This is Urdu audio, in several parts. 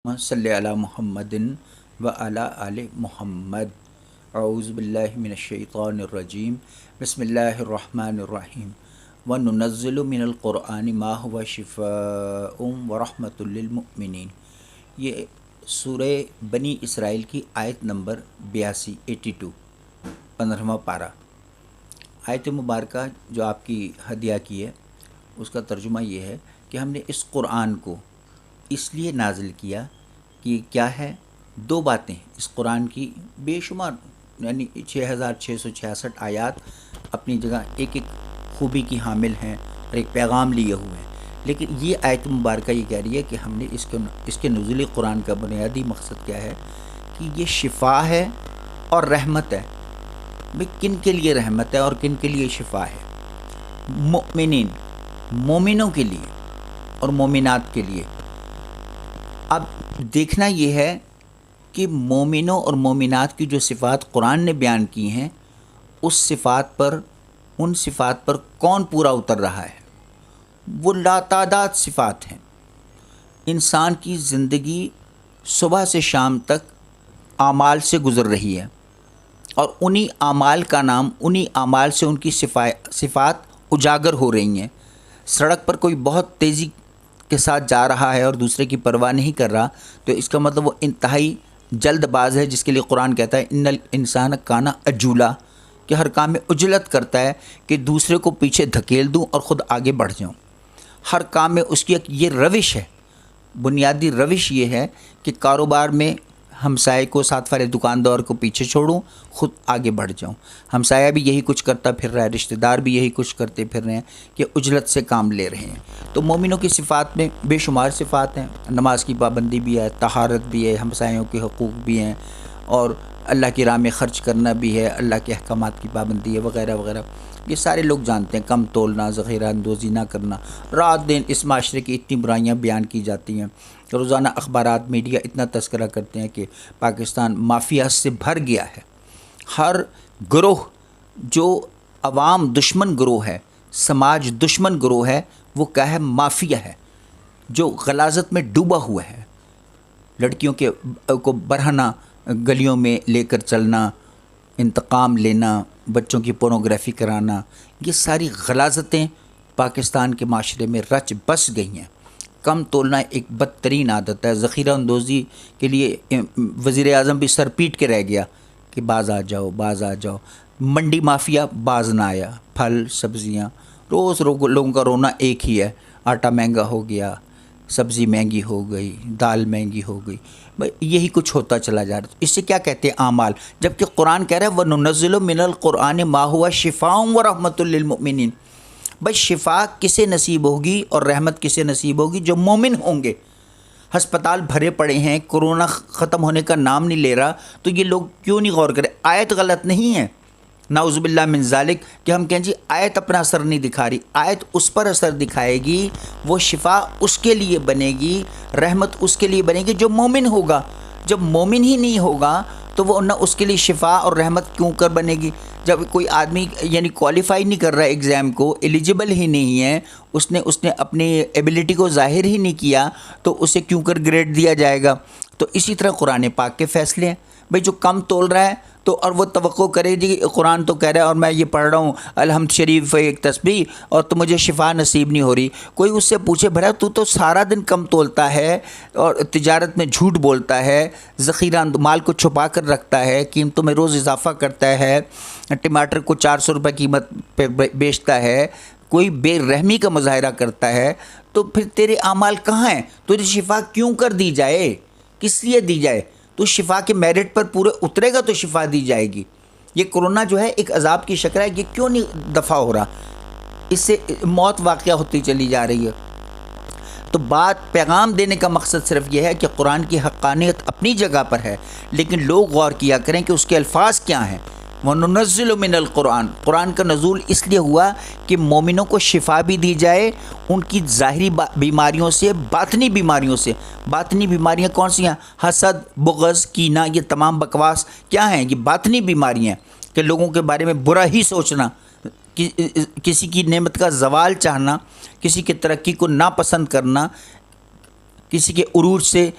صلی علی محمدin و علی آل محمد اعوذ باللہ من الشیطان الرجیم بسم اللہ الرحمن الرحیم وننزل من القرآن ما هو شفاء ورحمۃ للمؤمنین۔ یہ سورہ بنی اسرائیل کی آیت نمبر 82 15واں پارہ۔ آیت مبارکہ جو آپ کی ہدیہ کی ہے اس کا ترجمہ یہ ہے کہ ہم نے اس قرآن کو اس لیے نازل کیا کہ کیا ہے، دو باتیں اس قرآن کی بے شمار، یعنی 6666 آیات اپنی جگہ ایک ایک خوبی کی حامل ہیں اور ایک پیغام لیے ہوئے ہیں، لیکن یہ آیت مبارکہ یہ کہہ رہی ہے کہ ہم نے اس کے نزول قرآن کا بنیادی مقصد کیا ہے کہ یہ شفا ہے اور رحمت ہے۔ بھئی کن کے لیے رحمت ہے اور کن کے لیے شفا ہے؟ مؤمنین، مومنوں کے لیے اور مومنات کے لیے۔ اب دیکھنا یہ ہے کہ مومنوں اور مومنات کی جو صفات قرآن نے بیان کی ہیں ان صفات پر کون پورا اتر رہا ہے؟ وہ لاتعداد صفات ہیں۔ انسان کی زندگی صبح سے شام تک اعمال سے گزر رہی ہے، اور انہی اعمال کا نام، انہی اعمال سے ان کی صفات اجاگر ہو رہی ہیں۔ سڑک پر کوئی بہت تیزی کے ساتھ جا رہا ہے اور دوسرے کی پرواہ نہیں کر رہا، تو اس کا مطلب وہ انتہائی جلد باز ہے، جس کے لیے قرآن کہتا ہے ان الانسان کانا عجولا، کہ ہر کام میں عجلت کرتا ہے کہ دوسرے کو پیچھے دھکیل دوں اور خود آگے بڑھ جاؤں۔ ہر کام میں اس کی ایک یہ روش ہے، بنیادی روش یہ ہے کہ کاروبار میں ہمسائے کو، ساتھ والے دکاندار کو پیچھے چھوڑوں، خود آگے بڑھ جاؤں۔ ہمسایہ بھی یہی کچھ کرتا پھر رہا ہے، رشتہ دار بھی یہی کچھ کرتے پھر رہے ہیں کہ عجلت سے کام لے رہے ہیں۔ تو مومنوں کی صفات میں بے شمار صفات ہیں، نماز کی پابندی بھی ہے، طہارت بھی ہے، ہمسایوں کے حقوق بھی ہیں، اور اللہ کی راہ میں خرچ کرنا بھی ہے، اللہ کے احکامات کی پابندی ہے، وغیرہ وغیرہ۔ یہ سارے لوگ جانتے ہیں، کم تولنا، ذخیرہ اندوزی نہ کرنا۔ رات دن اس معاشرے کی اتنی برائیاں بیان کی جاتی ہیں، روزانہ اخبارات، میڈیا اتنا تذکرہ کرتے ہیں کہ پاکستان مافیا سے بھر گیا ہے۔ ہر گروہ جو عوام دشمن گروہ ہے، سماج دشمن گروہ ہے، وہ کیا ہے؟ مافیا ہے، جو غلاظت میں ڈوبا ہوا ہے۔ لڑکیوں کو برہنہ گلیوں میں لے کر چلنا، انتقام لینا، بچوں کی پورنوگرافی کرانا، یہ ساری غلاظتیں پاکستان کے معاشرے میں رچ بس گئی ہیں۔ کم تولنا ایک بدترین عادت ہے۔ ذخیرہ اندوزی کے لیے وزیر اعظم بھی سر پیٹ کے رہ گیا کہ باز آ جاؤ، باز آ جاؤ۔ منڈی مافیا باز نہ آیا، پھل سبزیاں، روز لوگوں کا رونا ایک ہی ہے، آٹا مہنگا ہو گیا، سبزی مہنگی ہو گئی، دال مہنگی ہو گئی، یہی کچھ ہوتا چلا جا رہا ہے۔ اس سے کیا کہتے ہیں؟ اعمال۔ جبکہ قرآن کہہ رہا ہے وَنُنَزِّلُ مِنَ الْقُرْآنِ مَا هُوَ شِفَاءٌ وَرَحْمَةٌ لِّلْمُؤْمِنِينَ۔ بھائی شفا کسے نصیب ہوگی اور رحمت کسے نصیب ہوگی؟ جو مومن ہوں گے۔ ہسپتال بھرے پڑے ہیں، کرونا ختم ہونے کا نام نہیں لے رہا، تو یہ لوگ کیوں نہیں غور کریں؟ آیت غلط نہیں ہے، نعوذ باللہ من ذالک، کہ ہم کہیں جی آیت اپنا اثر نہیں دکھا رہی۔ آیت اس پر اثر دکھائے گی، وہ شفا اس کے لیے بنے گی، رحمت اس کے لیے بنے گی جو مومن ہوگا۔ جب مومن ہی نہیں ہوگا تو وہ نہ اس کے لیے شفا اور رحمت کیوں کر بنے گی؟ جب کوئی آدمی یعنی کوالیفائی نہیں کر رہا ہے ایگزام کو، ایلیجیبل ہی نہیں ہے، اس نے اپنی ایبیلٹی کو ظاہر ہی نہیں کیا، تو اسے کیوں کر گریڈ دیا جائے گا؟ تو اسی طرح قرآن پاک کے فیصلے ہیں۔ بھئی جو کم تول رہا ہے تو اور وہ توقع کرے جی قرآن تو کہہ رہا ہے اور میں یہ پڑھ رہا ہوں الحمد شریف ایک تسبیح، اور تو مجھے شفا نصیب نہیں ہو رہی۔ کوئی اس سے پوچھے بھلا تو سارا دن کم تولتا ہے اور تجارت میں جھوٹ بولتا ہے، ذخیرہ مال کو چھپا کر رکھتا ہے، قیمتوں میں روز اضافہ کرتا ہے، ٹماٹر کو 400 روپے قیمت پہ بیچتا ہے، کوئی بے رحمی کا مظاہرہ کرتا ہے، تو پھر تیرے اعمال کہاں ہیں؟ تجھے شفا کیوں کر دی جائے؟ کس لیے دی جائے؟ تو شفا کے میرٹ پر پورے اترے گا تو شفا دی جائے گی۔ یہ کرونا جو ہے ایک عذاب کی شکل ہے، یہ کیوں نہیں دفع ہو رہا؟ اس سے موت واقعہ ہوتی چلی جا رہی ہے۔ تو بات پیغام دینے کا مقصد صرف یہ ہے کہ قرآن کی حقانیت اپنی جگہ پر ہے، لیکن لوگ غور کیا کریں کہ اس کے الفاظ کیا ہیں۔ وَنُنَزِّلُ مِنَ الْقُرْآنِ، قرآن کا نزول اس لیے ہوا کہ مومنوں کو شفا بھی دی جائے ان کی ظاہری بیماریوں سے، باطنی بیماریوں سے۔ باطنی بیماریاں کون سی ہیں؟ حسد، بغض، کینہ، یہ تمام بکواس کیا ہیں؟ یہ باطنی بیماریاں ہیں کہ لوگوں کے بارے میں برا ہی سوچنا، کسی کی نعمت کا زوال چاہنا، کسی کی ترقی کو ناپسند کرنا، کسی کے عروج سے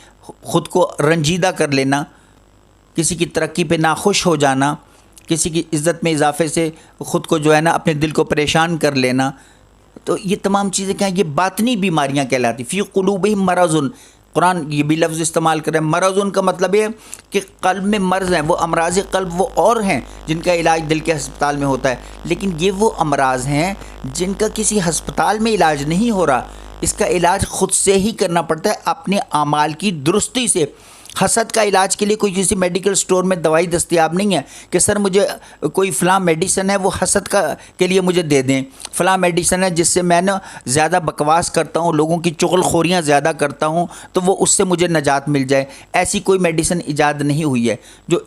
خود کو رنجیدہ کر لینا، کسی کی ترقی پہ ناخوش ہو جانا، کسی کی عزت میں اضافے سے خود کو جو ہے نا اپنے دل کو پریشان کر لینا، تو یہ تمام چیزیں کیا ہیں؟ یہ باطنی بیماریاں کہلاتی. فی قلوبہم مرض، قرآن یہ بھی لفظ استعمال کر رہے ہیں. مرض کا مطلب یہ کہ قلب میں مرض ہیں. وہ امراض قلب وہ اور ہیں جن کا علاج دل کے ہسپتال میں ہوتا ہے، لیکن یہ وہ امراض ہیں جن کا کسی ہسپتال میں علاج نہیں ہو رہا. اس کا علاج خود سے ہی کرنا پڑتا ہے، اپنے اعمال کی درستی سے. حسد کا علاج کے لیے کوئی کسی میڈیکل سٹور میں دوائی دستیاب نہیں ہے کہ سر مجھے کوئی فلاں میڈیسن ہے وہ حسد کے لیے مجھے دے دیں، فلاں میڈیسن ہے جس سے میں نا زیادہ بکواس کرتا ہوں، لوگوں کی چغل خوریاں زیادہ کرتا ہوں، تو وہ اس سے مجھے نجات مل جائے. ایسی کوئی میڈیسن ایجاد نہیں ہوئی ہے. جو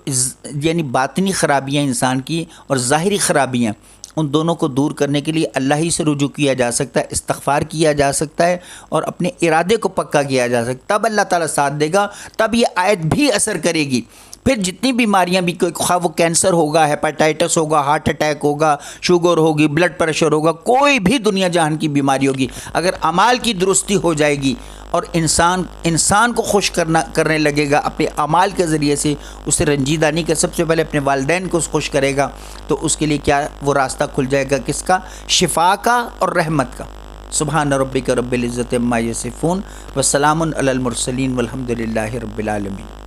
یعنی باطنی خرابیاں انسان کی اور ظاہری خرابیاں، ان دونوں کو دور کرنے کے لیے اللہ ہی سے رجوع کیا جا سکتا ہے، استغفار کیا جا سکتا ہے اور اپنے ارادے کو پکا کیا جا سکتا ہے. تب اللہ تعالیٰ ساتھ دے گا، تب یہ آیت بھی اثر کرے گی. پھر جتنی بیماریاں بھی، خواہ وہ کینسر ہوگا، ہیپاٹائٹس ہوگا، ہارٹ اٹیک ہوگا، شوگر ہوگی، بلڈ پریشر ہوگا، کوئی بھی دنیا جہان کی بیماری ہوگی، اگر اعمال کی درستی ہو جائے گی اور انسان کو خوش کرنے لگے گا اپنے اعمال کے ذریعے سے، اسے رنجیدہ نہیں کہ سب سے پہلے اپنے والدین کو خوش کرے گا، تو اس کے لیے کیا وہ راستہ کھل جائے گا، کس کا؟ شفا کا اور رحمت کا. سبحان ربک رب العزت عما یصفون وسلام علی المرسلین والحمد للہ رب العالمین.